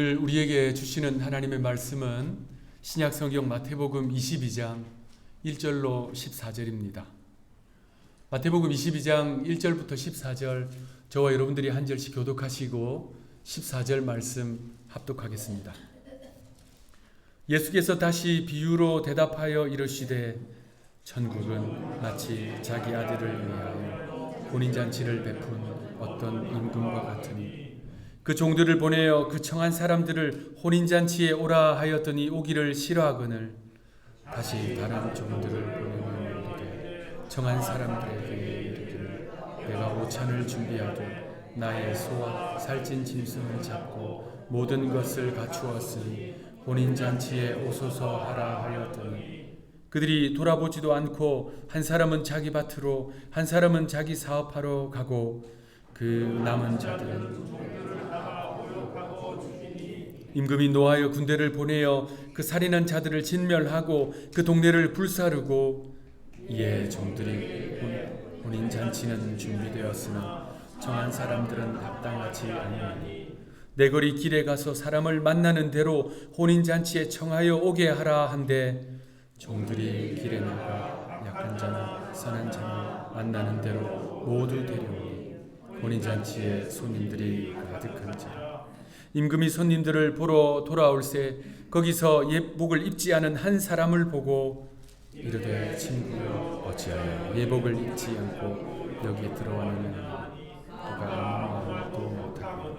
오늘 우리에게 주시는 하나님의 말씀은 신약성경 마태복음 22장 1절로 14절입니다. 마태복음 22장 1절부터 14절 저와 여러분들이 한 절씩 교독하시고 14절 말씀 합독하겠습니다. 예수께서 다시 비유로 대답하여 이르시되 천국은 마치 자기 아들을 위하여 혼인잔치를 베푼 어떤 임금과 같으니 그 종들을 보내어 그 청한 사람들을 혼인잔치에 오라 하였더니 오기를 싫어하거늘 다시 다른 종들을 보내어 이르되 청한 사람들에게 이르기를 내가 오찬을 준비하되 나의 소와 살찐 짐승을 잡고 모든 것을 갖추었으니 혼인잔치에 오소서 하라 하였더니 그들이 돌아보지도 않고 한 사람은 자기 밭으로 한 사람은 자기 사업하러 가고 그 남은 자들은 임금이 노하여 군대를 보내어 그 살인한 자들을 진멸하고 그 동네를 불사르고 이에 종들이 혼인잔치는 준비되었으나 정한 사람들은 합당하지 않으니 내 거리 길에 가서 사람을 만나는 대로 혼인잔치에 청하여 오게 하라 한데 종들이 길에 나가 약한 자나 선한 자나 만나는 대로 모두 데려오니 혼인잔치에 손님들이 가득한지라. 임금이 손님들을 보러 돌아올새 거기서 예복을 입지 않은 한 사람을 보고 이르되 친구여 어찌하여 예복을 입지 않고 여기에 들어왔느냐. 그가 아무 말도 못하고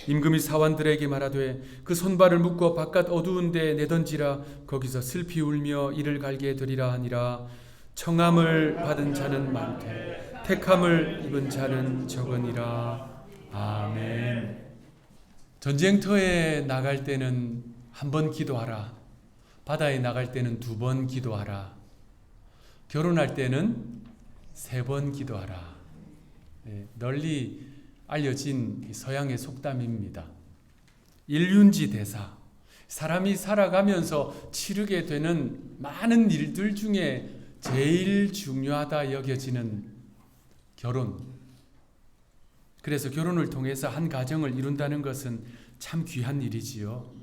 임금이 사환들에게 말하되 그 손발을 묶어 바깥 어두운 데 내던지라. 거기서 슬피 울며 이를 갈게 되리라 하니라. 청함을 받은 자는 많되 택함을 입은 자는 적으니라. 아멘. 전쟁터에 나갈 때는 한 번 기도하라. 바다에 나갈 때는 2번 기도하라. 결혼할 때는 3번 기도하라. 널리 알려진 서양의 속담입니다. 일륜지 대사. 사람이 살아가면서 치르게 되는 많은 일들 중에 제일 중요하다 여겨지는 결혼. 그래서 결혼을 통해서 한 가정을 이룬다는 것은 참 귀한 일이지요.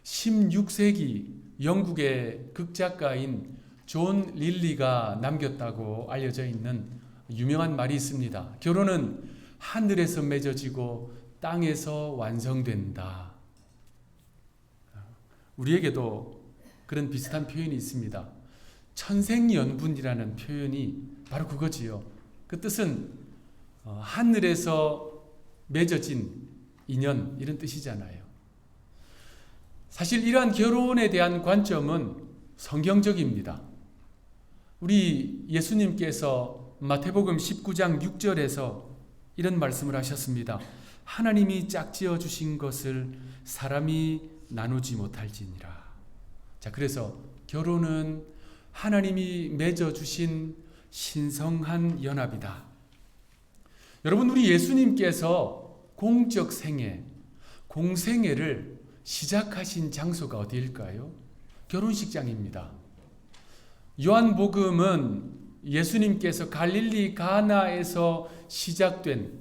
16세기 영국의 극작가인 존 릴리가 남겼다고 알려져 있는 유명한 말이 있습니다. 결혼은 하늘에서 맺어지고 땅에서 완성된다. 우리에게도 그런 비슷한 표현이 있습니다. 천생연분이라는 표현이 바로 그거지요. 그 뜻은 하늘에서 맺어진 인연 이런 뜻이잖아요. 사실 이러한 결혼에 대한 관점은 성경적입니다. 우리 예수님께서 마태복음 19장 6절에서 이런 말씀을 하셨습니다. 하나님이 짝지어 주신 것을 사람이 나누지 못할지니라. 자, 그래서 결혼은 하나님이 맺어 주신 신성한 연합이다. 여러분, 우리 예수님께서 공적 생애, 공생애를 시작하신 장소가 어디일까요? 결혼식장입니다. 요한복음은 예수님께서 갈릴리 가나에서 시작된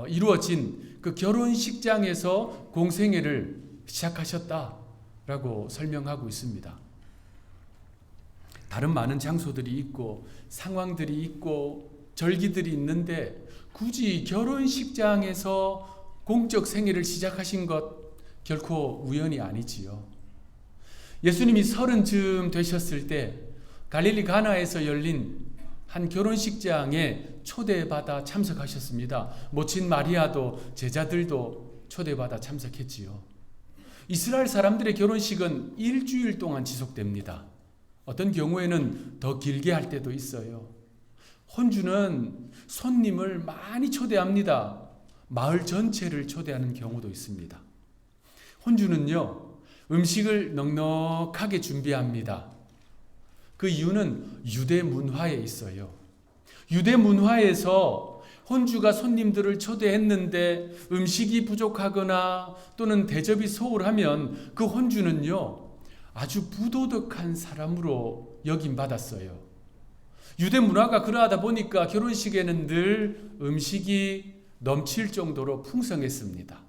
이루어진 그 결혼식장에서 공생애를 시작하셨다라고 설명하고 있습니다. 다른 많은 장소들이 있고 상황들이 있고 절기들이 있는데 굳이 결혼식장에서 공적 생애를 시작하신 것 결코 우연이 아니지요. 예수님이 30쯤 되셨을 때 갈릴리 가나에서 열린 한 결혼식장에 초대받아 참석하셨습니다. 모친 마리아도 제자들도 초대받아 참석했지요. 이스라엘 사람들의 결혼식은 일주일 동안 지속됩니다. 어떤 경우에는 더 길게 할 때도 있어요. 혼주는 손님을 많이 초대합니다. 마을 전체를 초대하는 경우도 있습니다. 혼주는요, 음식을 넉넉하게 준비합니다. 그 이유는 유대 문화에 있어요. 유대 문화에서 혼주가 손님들을 초대했는데 음식이 부족하거나 또는 대접이 소홀하면 그 혼주는요, 아주 부도덕한 사람으로 여김받았어요. 유대 문화가 그러하다 보니까 결혼식에는 늘 음식이 넘칠 정도로 풍성했습니다.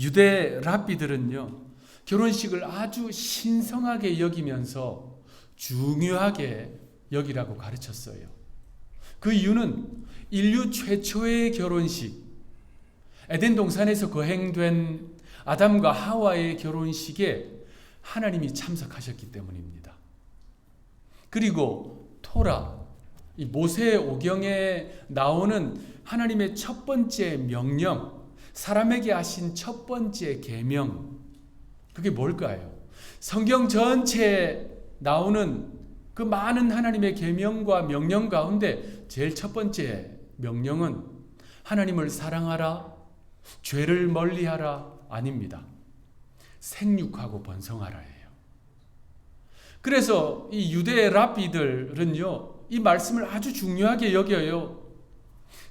유대 랍비들은요, 결혼식을 아주 신성하게 여기면서 중요하게 여기라고 가르쳤어요. 그 이유는 인류 최초의 결혼식, 에덴 동산에서 거행된 아담과 하와의 결혼식에 하나님이 참석하셨기 때문입니다. 그리고 토라, 이 모세 오경에 나오는 하나님의 첫 번째 명령, 사람에게 하신 첫 번째 계명, 그게 뭘까요? 성경 전체에 나오는 그 많은 하나님의 계명과 명령 가운데 제일 첫 번째 명령은 하나님을 사랑하라, 죄를 멀리하라 아닙니다. 생육하고 번성하라예요. 그래서 이 유대 랍비들은요, 이 말씀을 아주 중요하게 여겨요.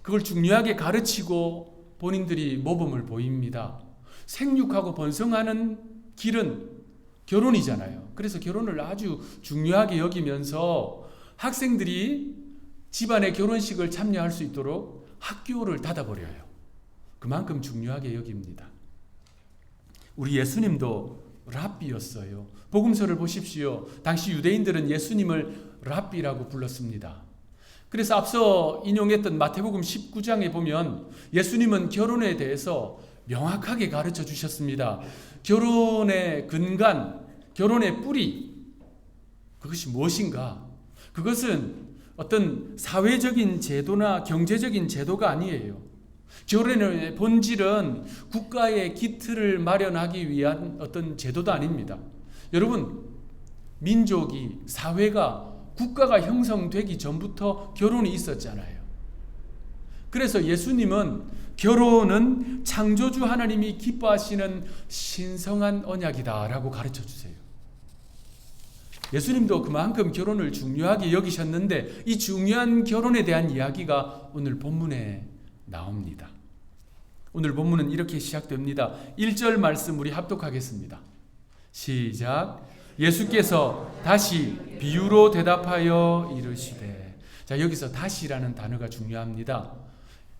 그걸 중요하게 가르치고 본인들이 모범을 보입니다. 생육하고 번성하는 길은 결혼이잖아요. 그래서 결혼을 아주 중요하게 여기면서 학생들이 집안의 결혼식을 참여할 수 있도록 학교를 닫아버려요. 그만큼 중요하게 여깁니다. 우리 예수님도 랍비였어요. 복음서를 보십시오. 당시 유대인들은 예수님을 랍비라고 불렀습니다. 그래서 앞서 인용했던 마태복음 19장에 보면 예수님은 결혼에 대해서 명확하게 가르쳐 주셨습니다. 결혼의 근간, 결혼의 뿌리, 그것이 무엇인가? 그것은 어떤 사회적인 제도나 경제적인 제도가 아니에요. 결혼의 본질은 국가의 기틀을 마련하기 위한 어떤 제도도 아닙니다. 여러분, 민족이, 사회가, 국가가 형성되기 전부터 결혼이 있었잖아요. 그래서 예수님은 결혼은 창조주 하나님이 기뻐하시는 신성한 언약이다라고 가르쳐 주세요. 예수님도 그만큼 결혼을 중요하게 여기셨는데 이 중요한 결혼에 대한 이야기가 오늘 본문에 나옵니다. 오늘 본문은 이렇게 시작됩니다. 1절 말씀 우리 합독하겠습니다. 시작. 예수께서 다시 비유로 대답하여 이르시되. 자, 여기서 다시라는 단어가 중요합니다.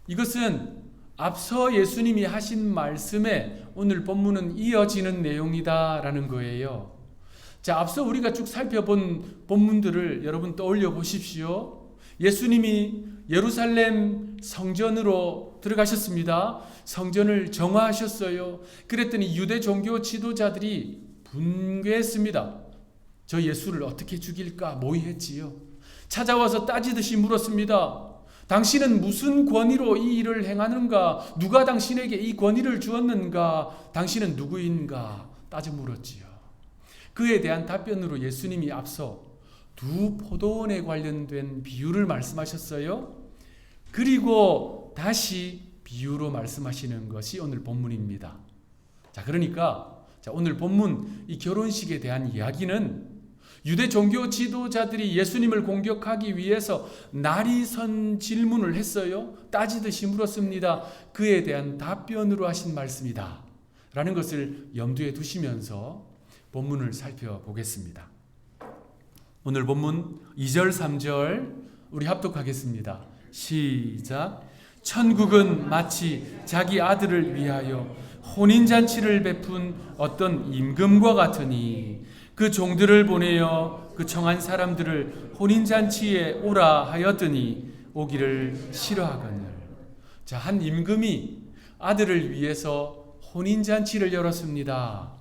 이것은 앞서 예수님이 하신 말씀에 오늘 본문은 이어지는 내용이다라는 거예요. 자, 앞서 우리가 쭉 살펴본 본문들을 여러분 떠올려 보십시오. 예수님이 예루살렘 성전으로 들어가셨습니다. 성전을 정화하셨어요. 그랬더니 유대 종교 지도자들이 분개했습니다. 저 예수를 어떻게 죽일까 모의했지요. 찾아와서 따지듯이 물었습니다. 당신은 무슨 권위로 이 일을 행하는가? 누가 당신에게 이 권위를 주었는가? 당신은 누구인가? 따져 물었지요. 그에 대한 답변으로 예수님이 앞서 두 포도원에 관련된 비유를 말씀하셨어요. 그리고 다시 비유로 말씀하시는 것이 오늘 본문입니다. 자, 그러니까 오늘 본문 이 결혼식에 대한 이야기는 유대 종교 지도자들이 예수님을 공격하기 위해서 날이 선 질문을 했어요. 따지듯이 물었습니다. 그에 대한 답변으로 하신 말씀이다 라는 것을 염두에 두시면서 본문을 살펴보겠습니다. 오늘 본문 2절 3절 우리 합독하겠습니다. 시작. 천국은 마치 자기 아들을 위하여 혼인잔치를 베푼 어떤 임금과 같으니 그 종들을 보내어 그 청한 사람들을 혼인잔치에 오라 하였더니 오기를 싫어하거늘. 자, 한 임금이 아들을 위해서 혼인잔치를 열었습니다.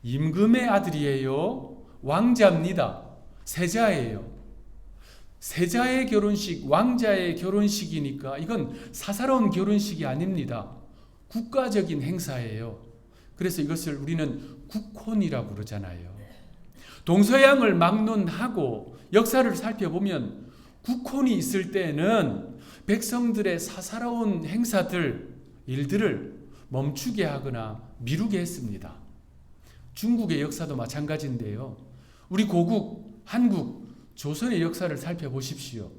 임금의 아들이에요. 왕자입니다. 세자예요. 세자의 결혼식, 왕자의 결혼식이니까 이건 사사로운 결혼식이 아닙니다. 국가적인 행사예요. 그래서 이것을 우리는 국혼이라고 그러잖아요. 동서양을 막론하고 역사를 살펴보면 국혼이 있을 때는 백성들의 사사로운 행사들, 일들을 멈추게 하거나 미루게 했습니다. 중국의 역사도 마찬가지인데요. 우리 고국, 한국, 조선의 역사를 살펴보십시오.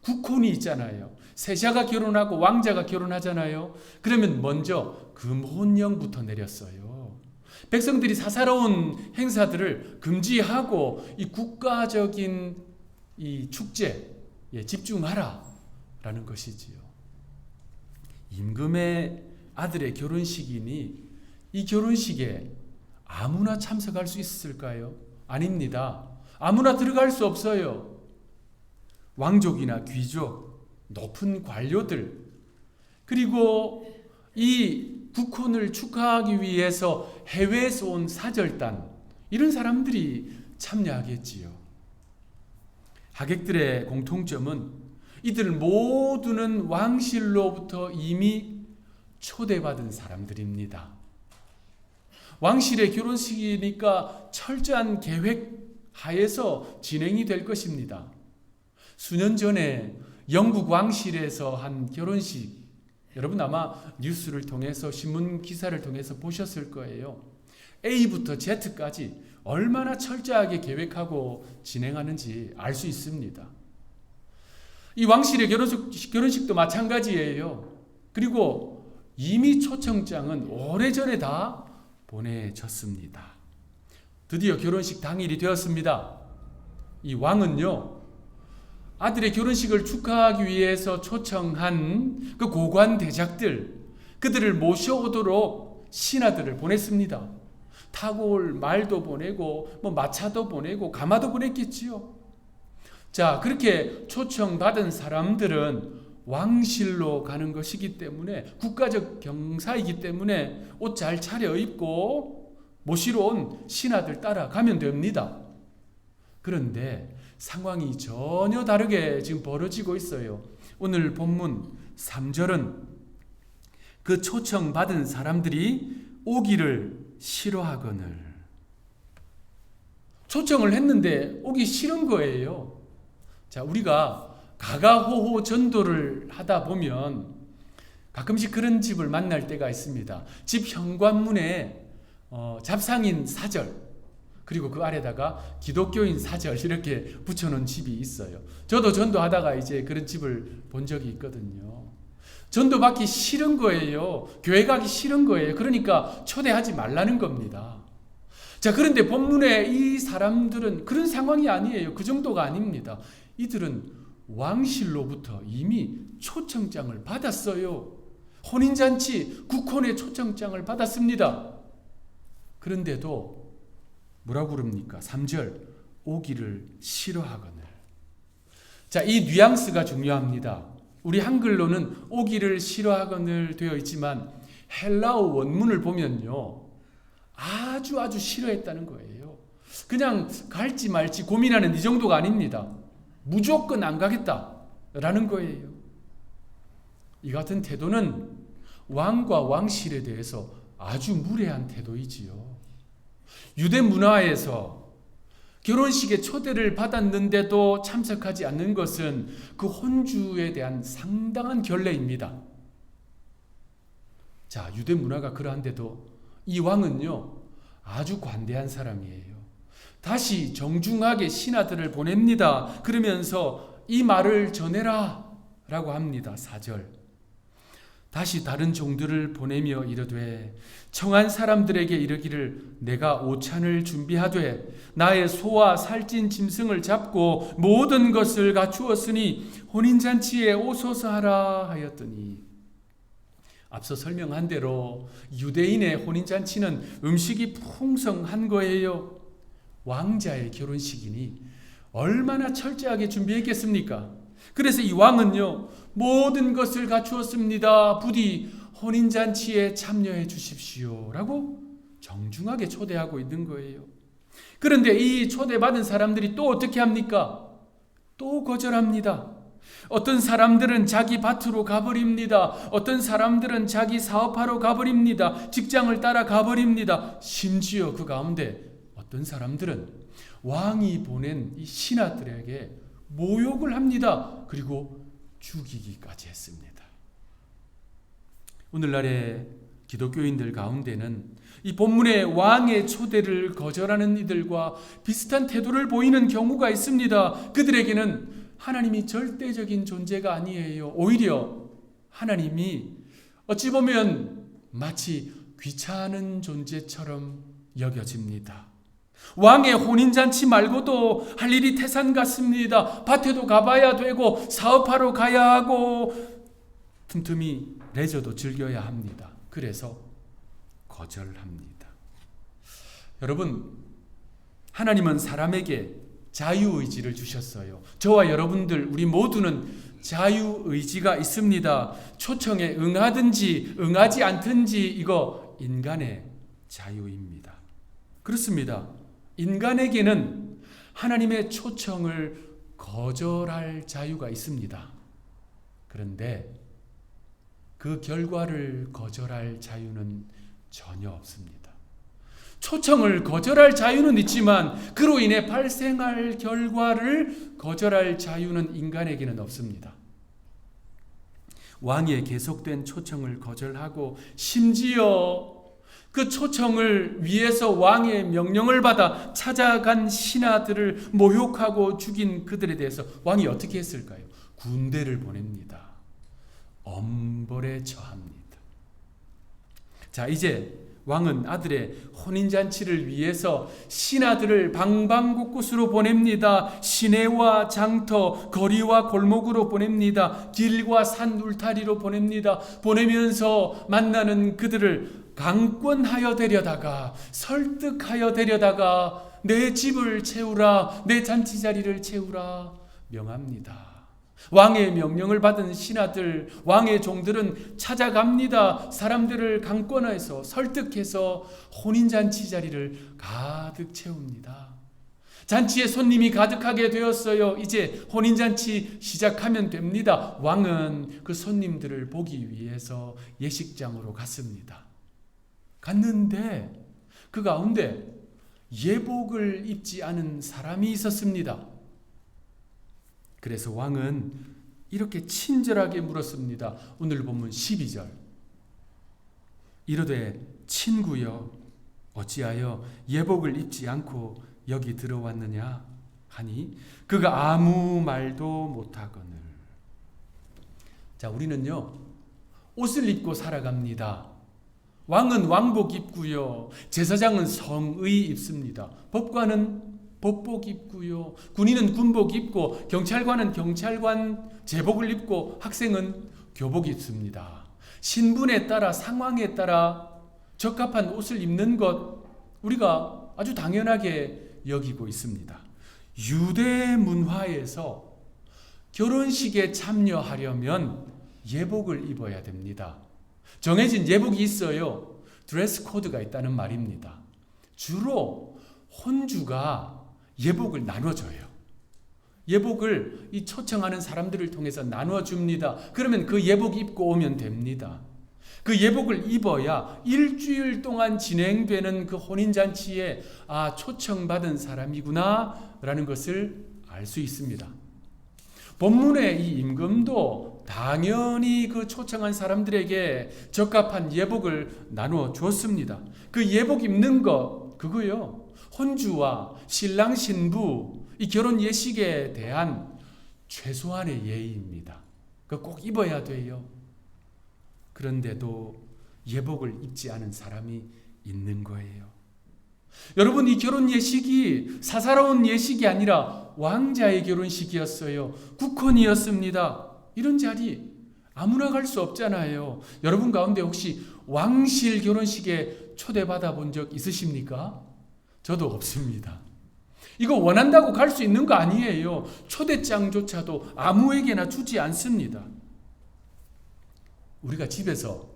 국혼이 있잖아요. 세자가 결혼하고 왕자가 결혼하잖아요. 그러면 먼저 금혼령부터 내렸어요. 백성들이 사사로운 행사들을 금지하고 이 국가적인 이 축제에 집중하라 라는 것이지요. 임금의 아들의 결혼식이니 이 결혼식에 아무나 참석할 수 있을까요? 아닙니다. 아무나 들어갈 수 없어요. 왕족이나 귀족, 높은 관료들, 그리고 이 국혼을 축하하기 위해서 해외에서 온 사절단, 이런 사람들이 참여하겠지요. 하객들의 공통점은 이들 모두는 왕실로부터 이미 초대받은 사람들입니다. 왕실의 결혼식이니까 철저한 계획 하에서 진행이 될 것입니다. 수년 전에 영국 왕실에서 한 결혼식, 여러분 아마 뉴스를 통해서 신문 기사를 통해서 보셨을 거예요. A부터 Z까지 얼마나 철저하게 계획하고 진행하는지 알 수 있습니다. 이 왕실의 결혼식도 마찬가지예요. 그리고 이미 초청장은 오래전에 다 보내졌습니다. 드디어 결혼식 당일이 되었습니다. 이 왕은요, 아들의 결혼식을 축하하기 위해서 초청한 그 고관 대작들, 그들을 모셔오도록 신하들을 보냈습니다. 타고 올 말도 보내고 마차도 보내고 가마도 보냈겠지요. 자, 그렇게 초청받은 사람들은 왕실로 가는 것이기 때문에, 국가적 경사이기 때문에 옷 잘 차려입고 모시러 온 신하들 따라가면 됩니다. 그런데 상황이 전혀 다르게 지금 벌어지고 있어요. 오늘 본문 3절은 그 초청받은 사람들이 오기를 싫어하거늘. 초청을 했는데 오기 싫은 거예요. 자, 우리가 가가호호 전도를 하다 보면 가끔씩 그런 집을 만날 때가 있습니다. 집 현관문에 잡상인 사절, 그리고 그 아래다가 기독교인 사절 이렇게 붙여놓은 집이 있어요. 저도 전도하다가 이제 그런 집을 본 적이 있거든요. 전도받기 싫은 거예요. 교회 가기 싫은 거예요. 그러니까 초대하지 말라는 겁니다. 자, 그런데 본문에 이 사람들은 그런 상황이 아니에요. 그 정도가 아닙니다. 이들은 왕실로부터 이미 초청장을 받았어요. 혼인잔치, 국혼의 초청장을 받았습니다. 그런데도 뭐라고 그럽니까? 3절, 오기를 싫어하거늘. 자, 이 뉘앙스가 중요합니다. 우리 한글로는 오기를 싫어하거늘 되어 있지만 헬라어 원문을 보면요, 아주 싫어했다는 거예요. 그냥 갈지 말지 고민하는 이 정도가 아닙니다. 무조건 안 가겠다라는 거예요. 이 같은 태도는 왕과 왕실에 대해서 아주 무례한 태도이지요. 유대 문화에서 결혼식에 초대를 받았는데도 참석하지 않는 것은 그 혼주에 대한 상당한 결례입니다. 자, 유대 문화가 그러한데도 이 왕은요, 아주 관대한 사람이에요. 다시 정중하게 신하들을 보냅니다. 그러면서 이 말을 전해라 라고 합니다. 4절. 다시 다른 종들을 보내며 이르되 청한 사람들에게 이르기를 내가 오찬을 준비하되 나의 소와 살찐 짐승을 잡고 모든 것을 갖추었으니 혼인잔치에 오소서 하라 하였더니, 앞서 설명한 대로 유대인의 혼인잔치는 음식이 풍성한 거예요. 왕자의 결혼식이니 얼마나 철저하게 준비했겠습니까? 그래서 이 왕은요, 모든 것을 갖추었습니다. 부디 혼인잔치에 참여해 주십시오 라고 정중하게 초대하고 있는 거예요. 그런데 이 초대받은 사람들이 또 어떻게 합니까? 또 거절합니다. 어떤 사람들은 자기 밭으로 가버립니다. 어떤 사람들은 자기 사업하러 가버립니다. 직장을 따라 가버립니다. 심지어 그 가운데 어떤 사람들은 왕이 보낸 이 신하들에게 모욕을 합니다. 그리고 죽이기까지 했습니다. 오늘날의 기독교인들 가운데는 이 본문의 왕의 초대를 거절하는 이들과 비슷한 태도를 보이는 경우가 있습니다. 그들에게는 하나님이 절대적인 존재가 아니에요. 오히려 하나님이 어찌 보면 마치 귀찮은 존재처럼 여겨집니다. 왕의 혼인잔치 말고도 할 일이 태산 같습니다. 밭에도 가봐야 되고 사업하러 가야 하고 틈틈이 레저도 즐겨야 합니다. 그래서 거절합니다. 여러분, 하나님은 사람에게 자유의지를 주셨어요. 저와 여러분들, 우리 모두는 자유의지가 있습니다. 초청에 응하든지 응하지 않든지 이거 인간의 자유입니다. 그렇습니다. 인간에게는 하나님의 초청을 거절할 자유가 있습니다. 그런데 그 결과를 거절할 자유는 전혀 없습니다. 초청을 거절할 자유는 있지만 그로 인해 발생할 결과를 거절할 자유는 인간에게는 없습니다. 왕의 계속된 초청을 거절하고 심지어 그 초청을 위해서 왕의 명령을 받아 찾아간 신하들을 모욕하고 죽인 그들에 대해서 왕이 어떻게 했을까요? 군대를 보냅니다. 엄벌에 처합니다. 자, 이제 왕은 아들의 혼인잔치를 위해서 신하들을 방방곳곳으로 보냅니다. 시내와 장터, 거리와 골목으로 보냅니다. 길과 산 울타리로 보냅니다. 보내면서 만나는 그들을 강권하여 데려다가, 설득하여 데려다가 내 집을 채우라, 내 잔치자리를 채우라 명합니다. 왕의 명령을 받은 신하들, 왕의 종들은 찾아갑니다. 사람들을 강권해서 설득해서 혼인잔치 자리를 가득 채웁니다. 잔치에 손님이 가득하게 되었어요. 이제 혼인잔치 시작하면 됩니다. 왕은 그 손님들을 보기 위해서 예식장으로 갔습니다. 갔는데 그 가운데 예복을 입지 않은 사람이 있었습니다. 그래서 왕은 이렇게 친절하게 물었습니다. 오늘 본문 12절. 이르되 친구여 어찌하여 예복을 입지 않고 여기 들어왔느냐 하니 그가 아무 말도 못하거늘. 자, 우리는요 옷을 입고 살아갑니다. 왕은 왕복 입고요, 제사장은 성의 입습니다. 법관은 법복 입고요, 군인은 군복 입고, 경찰관은 경찰관 제복을 입고, 학생은 교복 입습니다. 신분에 따라, 상황에 따라 적합한 옷을 입는 것 우리가 아주 당연하게 여기고 있습니다. 유대 문화에서 결혼식에 참여하려면 예복을 입어야 됩니다. 정해진 예복이 있어요. 드레스 코드가 있다는 말입니다. 주로 혼주가 예복을 나눠줘요. 예복을 이 초청하는 사람들을 통해서 나눠줍니다. 그러면 그 예복 입고 오면 됩니다. 그 예복을 입어야 일주일 동안 진행되는 그 혼인잔치에 초청받은 사람이구나 라는 것을 알 수 있습니다. 본문의 이 임금도 당연히 그 초청한 사람들에게 적합한 예복을 나누어 주었습니다. 그 예복 입는 것, 그거요, 혼주와 신랑 신부 이 결혼 예식에 대한 최소한의 예의입니다. 그거 꼭 입어야 돼요. 그런데도 예복을 입지 않은 사람이 있는 거예요. 여러분, 이 결혼 예식이 사사로운 예식이 아니라 왕자의 결혼식이었어요. 국헌이었습니다. 이런 자리 아무나 갈 수 없잖아요. 여러분 가운데 혹시 왕실 결혼식에 초대받아 본 적 있으십니까? 저도 없습니다. 이거 원한다고 갈 수 있는 거 아니에요. 초대장조차도 아무에게나 주지 않습니다. 우리가 집에서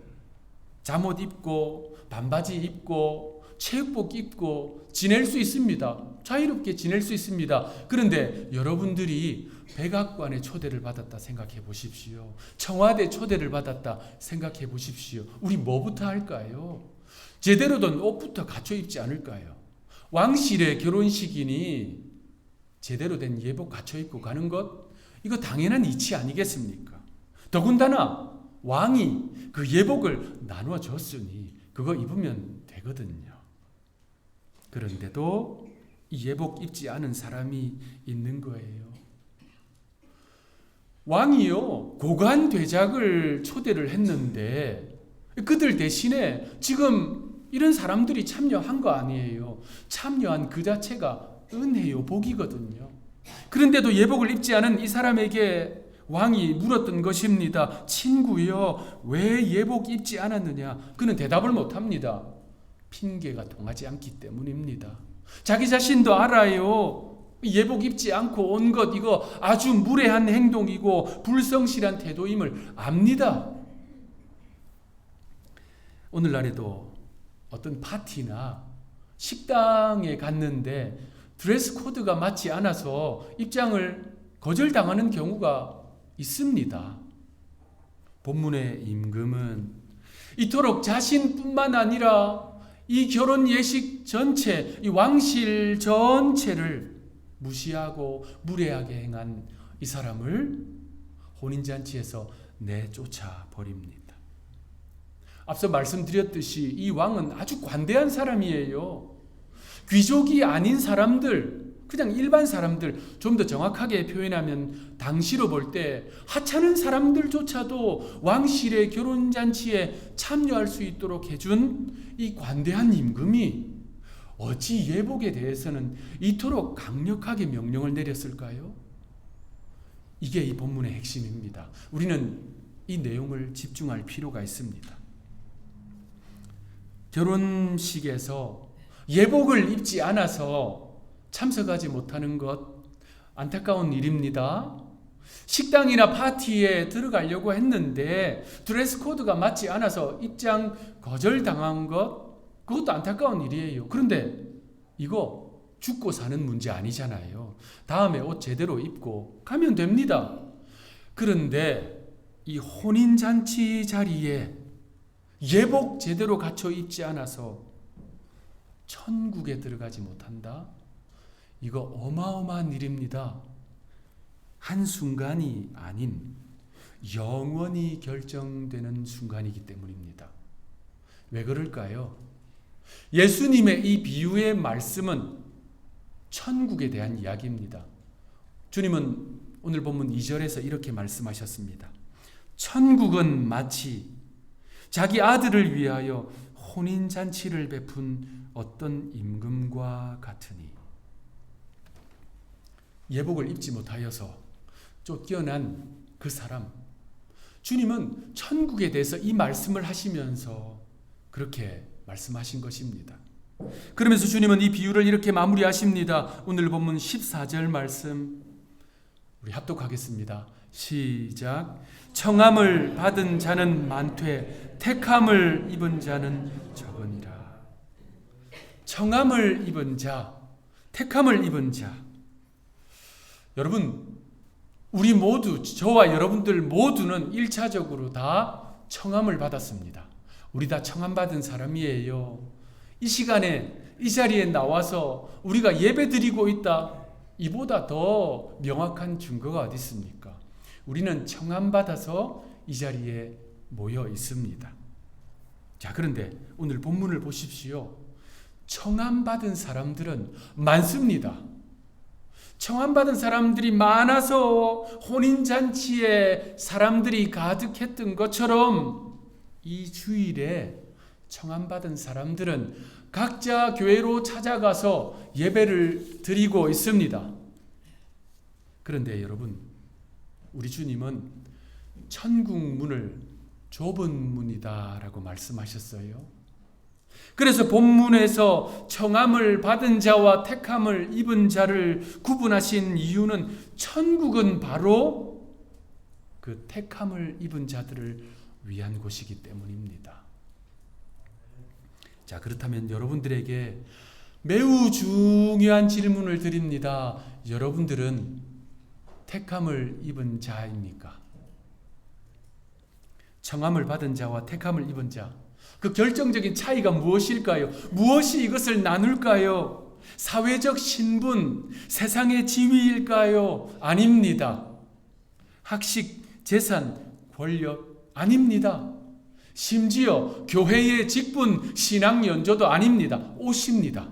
잠옷 입고 반바지 입고 체육복 입고 지낼 수 있습니다. 자유롭게 지낼 수 있습니다. 그런데 여러분들이 백악관의 초대를 받았다 생각해 보십시오. 청와대 초대를 받았다 생각해 보십시오. 우리 뭐부터 할까요? 제대로 된 옷부터 갖춰 입지 않을까요? 왕실의 결혼식이니 제대로 된 예복 갖춰 입고 가는 것, 이거 당연한 이치 아니겠습니까? 더군다나 왕이 그 예복을 나누어 줬으니 그거 입으면 되거든요. 그런데도 이 예복 입지 않은 사람이 있는 거예요. 왕이요, 고관 대작을 초대를 했는데 그들 대신에 지금 이런 사람들이 참여한 거 아니에요. 참여한 그 자체가 은혜요, 복이거든요. 그런데도 예복을 입지 않은 이 사람에게 왕이 물었던 것입니다. 친구여, 왜 예복 입지 않았느냐? 그는 대답을 못합니다. 핑계가 통하지 않기 때문입니다. 자기 자신도 알아요. 예복 입지 않고 온 것, 이거 아주 무례한 행동이고 불성실한 태도임을 압니다. 오늘날에도 어떤 파티나 식당에 갔는데 드레스 코드가 맞지 않아서 입장을 거절당하는 경우가 있습니다. 본문의 임금은 이토록 자신뿐만 아니라 이 결혼 예식 전체, 이 왕실 전체를 무시하고 무례하게 행한 이 사람을 혼인잔치에서 내쫓아 버립니다. 앞서 말씀드렸듯이 이 왕은 아주 관대한 사람이에요. 귀족이 아닌 사람들, 그냥 일반 사람들, 좀 더 정확하게 표현하면 당시로 볼 때 하찮은 사람들조차도 왕실의 결혼잔치에 참여할 수 있도록 해준 이 관대한 임금이 어찌 예복에 대해서는 이토록 강력하게 명령을 내렸을까요? 이게 이 본문의 핵심입니다. 우리는 이 내용을 집중할 필요가 있습니다. 결혼식에서 예복을 입지 않아서 참석하지 못하는 것 안타까운 일입니다. 식당이나 파티에 들어가려고 했는데 드레스 코드가 맞지 않아서 입장 거절당한 것, 그것도 안타까운 일이에요. 그런데 이거 죽고 사는 문제 아니잖아요. 다음에 옷 제대로 입고 가면 됩니다. 그런데 이 혼인잔치 자리에 예복 제대로 갖춰 입지 않아서 천국에 들어가지 못한다? 이거 어마어마한 일입니다. 한순간이 아닌 영원히 결정되는 순간이기 때문입니다. 왜 그럴까요? 예수님의 이 비유의 말씀은 천국에 대한 이야기입니다. 주님은 오늘 본문 2절에서 이렇게 말씀하셨습니다. 천국은 마치 자기 아들을 위하여 혼인잔치를 베푼 어떤 임금과 같으니. 예복을 입지 못하여서 쫓겨난 그 사람, 주님은 천국에 대해서 이 말씀을 하시면서 그렇게 말씀하신 것입니다. 그러면서 주님은 이 비유를 이렇게 마무리하십니다. 오늘 본문 14절 말씀 우리 합독하겠습니다. 시작. 청함을 받은 자는 많되 택함을 입은 자는 적으니라. 청함을 입은 자, 택함을 입은 자. 여러분, 우리 모두, 저와 여러분들 모두는 1차적으로 다 청함을 받았습니다. 우리 다 청함받은 사람이에요. 이 시간에 이 자리에 나와서 우리가 예배드리고 있다, 이보다 더 명확한 증거가 어디 있습니까? 우리는 청함받아서 이 자리에 모여 있습니다. 자, 그런데 오늘 본문을 보십시오. 청함받은 사람들은 많습니다. 청함받은 사람들이 많아서 혼인잔치에 사람들이 가득했던 것처럼 이 주일에 청함받은 사람들은 각자 교회로 찾아가서 예배를 드리고 있습니다. 그런데 여러분, 우리 주님은 천국 문을 좁은 문이다라고 말씀하셨어요. 그래서 본문에서 청함을 받은 자와 택함을 입은 자를 구분하신 이유는 천국은 바로 그 택함을 입은 자들을 위한 곳이기 때문입니다. 자, 그렇다면 여러분들에게 매우 중요한 질문을 드립니다. 여러분들은 택함을 입은 자입니까? 청함을 받은 자와 택함을 입은 자, 그 결정적인 차이가 무엇일까요? 무엇이 이것을 나눌까요? 사회적 신분, 세상의 지위일까요? 아닙니다. 학식, 재산, 권력 아닙니다. 심지어 교회의 직분, 신앙 연조도 아닙니다. 옷입니다.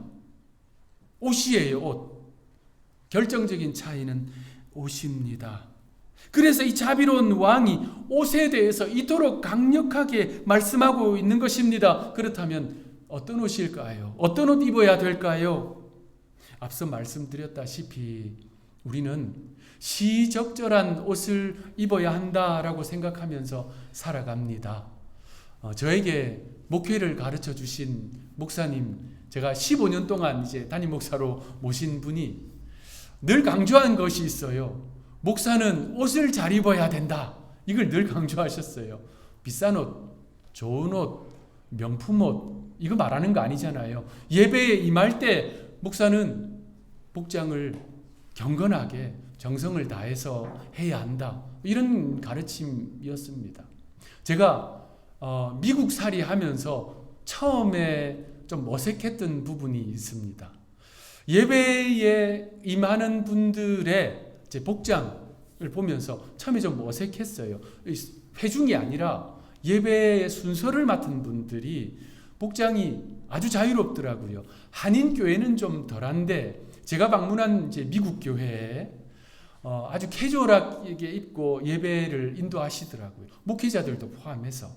옷이에요, 옷. 결정적인 차이는 옷입니다. 그래서 이 자비로운 왕이 옷에 대해서 이토록 강력하게 말씀하고 있는 것입니다. 그렇다면 어떤 옷일까요? 어떤 옷 입어야 될까요? 앞서 말씀드렸다시피 우리는 시적절한 옷을 입어야 한다라고 생각하면서 살아갑니다. 저에게 목회를 가르쳐 주신 목사님, 제가 15년 동안 이제 담임 목사로 모신 분이 늘 강조한 것이 있어요. 목사는 옷을 잘 입어야 된다. 이걸 늘 강조하셨어요. 비싼 옷, 좋은 옷, 명품 옷, 이거 말하는 거 아니잖아요. 예배에 임할 때 목사는 복장을 경건하게 정성을 다해서 해야 한다. 이런 가르침이었습니다. 제가 미국살이 하면서 처음에 좀 어색했던 부분이 있습니다. 예배에 임하는 분들의 제 복장을 보면서 처음에 좀 어색했어요. 회중이 아니라 예배의 순서를 맡은 분들이 복장이 아주 자유롭더라고요. 한인 교회는 좀 덜한데 제가 방문한 이제 미국 교회에 아주 캐주얼하게 입고 예배를 인도하시더라고요. 목회자들도 포함해서.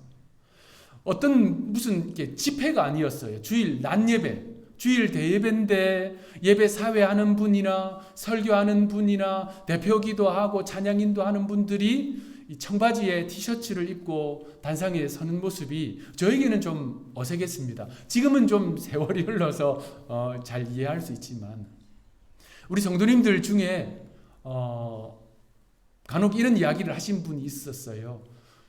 어떤 무슨 집회가 아니었어요. 주일 낮 예배, 주일 대예배인데 예배 사회하는 분이나 설교하는 분이나 대표 기도하고 찬양 인도하는 분들이 이 청바지에 티셔츠를 입고 단상에 서는 모습이 저에게는 좀 어색했습니다. 지금은 좀 세월이 흘러서 잘 이해할 수 있지만 우리 성도님들 중에 간혹 이런 이야기를 하신 분이 있었어요.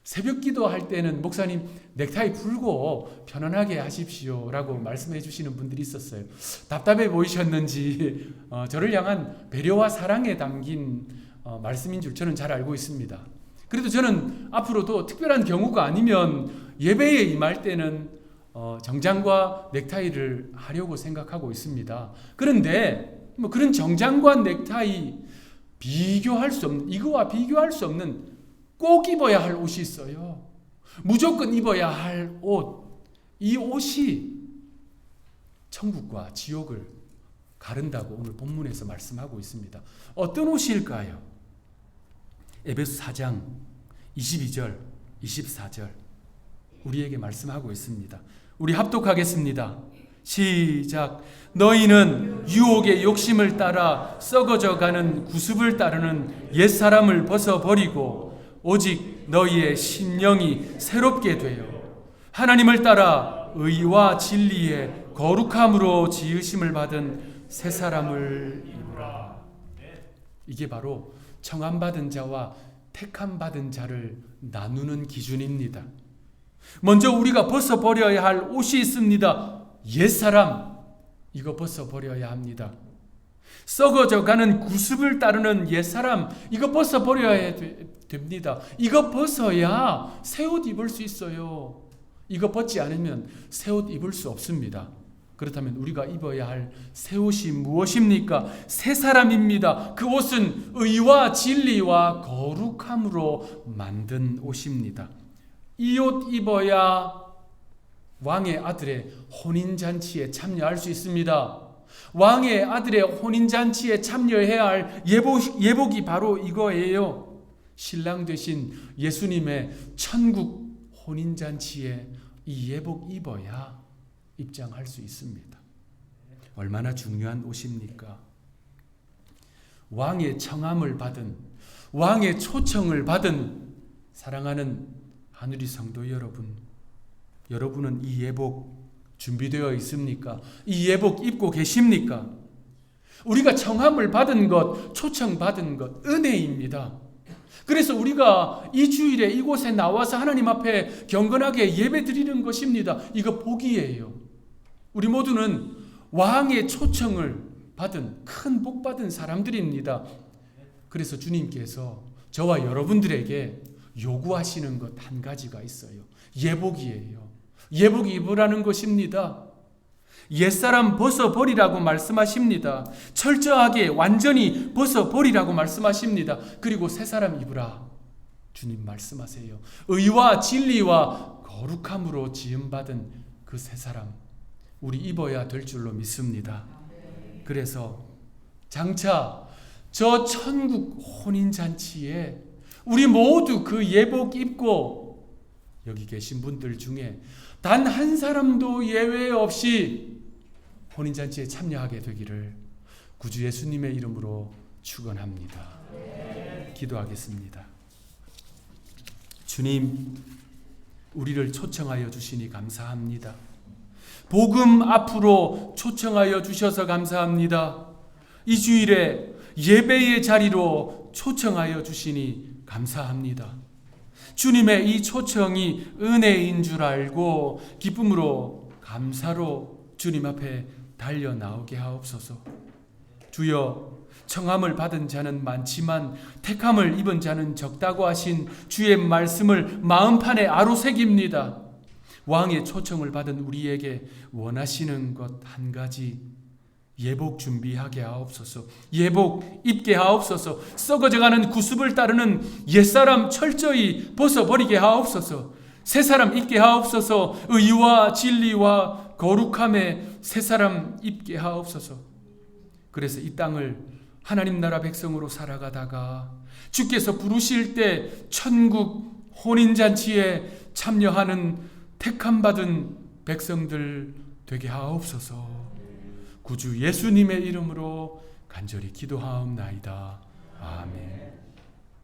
새벽 기도할 때는 목사님 넥타이 풀고 편안하게 하십시오 라고 말씀해 주시는 분들이 있었어요. 답답해 보이셨는지 저를 향한 배려와 사랑에 담긴 말씀인 줄 저는 잘 알고 있습니다. 그래도 저는 앞으로도 특별한 경우가 아니면 예배에 임할 때는 정장과 넥타이를 하려고 생각하고 있습니다. 그런데 뭐 그런 정장과 넥타이 이거와 비교할 수 없는 꼭 입어야 할 옷이 있어요. 무조건 입어야 할 옷. 이 옷이 천국과 지옥을 가른다고 오늘 본문에서 말씀하고 있습니다. 어떤 옷일까요? 에베소 4장 22절, 24절 우리에게 말씀하고 있습니다. 우리 합독하겠습니다. 시작. 너희는 유혹의 욕심을 따라 썩어져가는 구습을 따르는 옛사람을 벗어버리고 오직 너희의 심령이 새롭게 되어 하나님을 따라 의와 진리의 거룩함으로 지으심을 받은 새 사람을 입으라. 이게 바로 청함받은 자와 택함받은 자를 나누는 기준입니다. 먼저 우리가 벗어버려야 할 옷이 있습니다. 옛사람, 이거 벗어버려야 합니다. 썩어져가는 구습을 따르는 옛사람, 이거 벗어버려야 됩니다. 이거 벗어야 새 옷 입을 수 있어요. 이거 벗지 않으면 새 옷 입을 수 없습니다. 그렇다면 우리가 입어야 할 새 옷이 무엇입니까? 새 사람입니다. 그 옷은 의와 진리와 거룩함으로 만든 옷입니다. 이 옷 입어야 왕의 아들의 혼인잔치에 참여할 수 있습니다. 왕의 아들의 혼인잔치에 참여해야 할 예복이 바로 이거예요. 신랑 되신 예수님의 천국 혼인잔치에 이 예복 입어야 입장할 수 있습니다. 얼마나 중요한 옷입니까? 왕의 청함을 받은, 왕의 초청을 받은 사랑하는 하늘의 성도 여러분, 여러분은 이 예복 준비되어 있습니까? 이 예복 입고 계십니까? 우리가 청함을 받은 것, 초청받은 것, 은혜입니다. 그래서 우리가 이 주일에 이곳에 나와서 하나님 앞에 경건하게 예배 드리는 것입니다. 이거 복이에요. 우리 모두는 왕의 초청을 받은 큰 복 받은 사람들입니다. 그래서 주님께서 저와 여러분들에게 요구하시는 것 한 가지가 있어요. 예복이에요. 예복 입으라는 것입니다. 옛사람 벗어버리라고 말씀하십니다. 철저하게 완전히 벗어버리라고 말씀하십니다. 그리고 새사람 입으라. 주님 말씀하세요. 의와 진리와 거룩함으로 지음받은 그 새사람 우리 입어야 될 줄로 믿습니다. 그래서 장차 저 천국 혼인잔치에 우리 모두 그 예복 입고 여기 계신 분들 중에 단 한 사람도 예외 없이 혼인잔치에 참여하게 되기를 구주 예수님의 이름으로 축원합니다. 기도하겠습니다. 주님, 우리를 초청하여 주시니 감사합니다. 복음 앞으로 초청하여 주셔서 감사합니다. 이 주일에 예배의 자리로 초청하여 주시니 감사합니다. 주님의 이 초청이 은혜인 줄 알고 기쁨으로 감사로 주님 앞에 달려 나오게 하옵소서. 주여, 청함을 받은 자는 많지만 택함을 입은 자는 적다고 하신 주의 말씀을 마음판에 아로새깁니다. 왕의 초청을 받은 우리에게 원하시는 것 한 가지, 예복 준비하게 하옵소서. 예복 입게 하옵소서. 썩어져가는 구습을 따르는 옛사람 철저히 벗어버리게 하옵소서. 새사람 입게 하옵소서. 의와 진리와 거룩함에 새사람 입게 하옵소서. 그래서 이 땅을 하나님 나라 백성으로 살아가다가 주께서 부르실 때 천국 혼인잔치에 참여하는 택함받은 백성들 되게 하옵소서. 구주 예수님의 이름으로 간절히 기도하옵나이다.